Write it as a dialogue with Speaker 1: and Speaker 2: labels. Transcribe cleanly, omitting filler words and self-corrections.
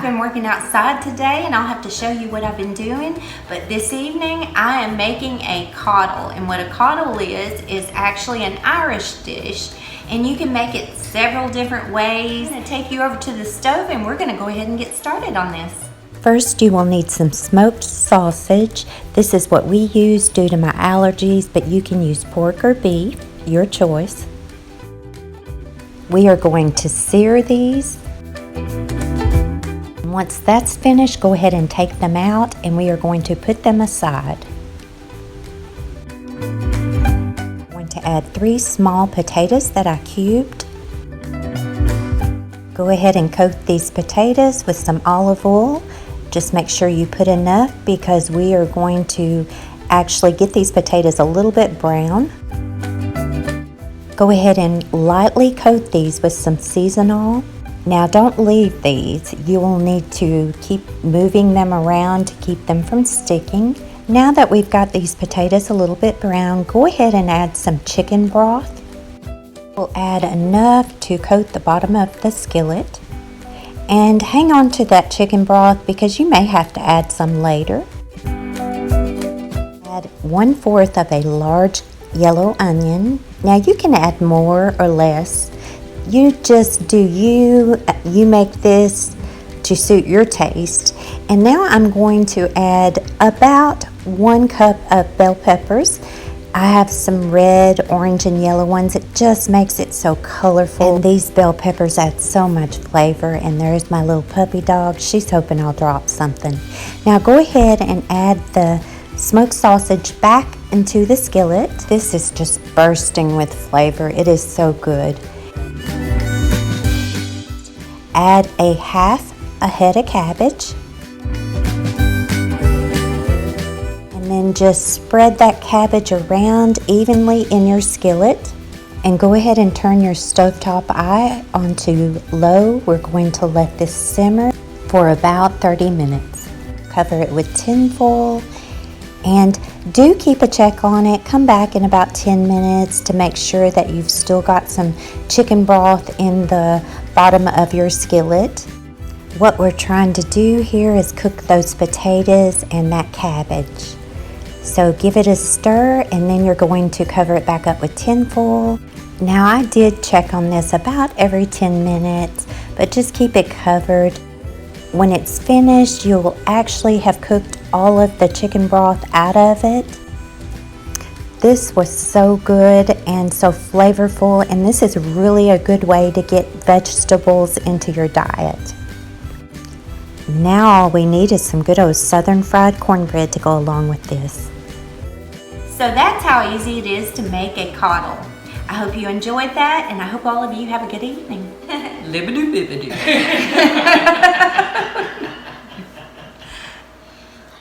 Speaker 1: been working outside today and I'll have to show you what I've been doing, but this evening I am making a coddle, and what a coddle is actually an Irish dish, and you can make it several different ways. I'm going to take you over to the stove and we're going to go ahead and get started on this.
Speaker 2: First, you will need some smoked sausage. This is what we use due to my allergies, but you can use pork or beef, your choice. We are going to sear these. Once that's finished, go ahead and take them out, and we are going to put them aside. I'm going to add 3 small potatoes that I cubed. Go ahead and coat these potatoes with some olive oil. Just make sure you put enough because we are going to actually get these potatoes a little bit brown. Go ahead and lightly coat these with some seasonal. Now don't leave these. You will need to keep moving them around to keep them from sticking. Now that we've got these potatoes a little bit brown, go ahead and add some chicken broth. We'll add enough to coat the bottom of the skillet. And hang on to that chicken broth because you may have to add some later. Add 1/4 of a large yellow onion. Now you can add more or less. You just do you make this to suit your taste. And now I'm going to add about 1 cup of bell peppers. I have some red, orange, and yellow ones. It just makes it so colorful. And these bell peppers add so much flavor. And there's my little puppy dog. She's hoping I'll drop something. Now go ahead and add the smoked sausage back into the skillet. This is just bursting with flavor. It is so good. Add a 1/2 head of cabbage. And then just spread that cabbage around evenly in your skillet. And go ahead and turn your stovetop eye onto low. We're going to let this simmer for about 30 minutes. Cover it with tin foil. And do keep a check on it. Come back in about 10 minutes to make sure that you've still got some chicken broth in the bottom of your skillet. What we're trying to do here is cook those potatoes and that cabbage. So give it a stir, and then you're going to cover it back up with tin foil. Now I did check on this about every 10 minutes, but just keep it covered. When it's finished, you'll actually have cooked all of the chicken broth out of it. This was so good and so flavorful, and this is really a good way to get vegetables into your diet. Now all we need is some good old southern fried cornbread to go along with this.
Speaker 1: So that's how easy it is to make a coddle. I hope you enjoyed that, and I hope all of you have a good evening.
Speaker 3: Libbidoo bibbidoo.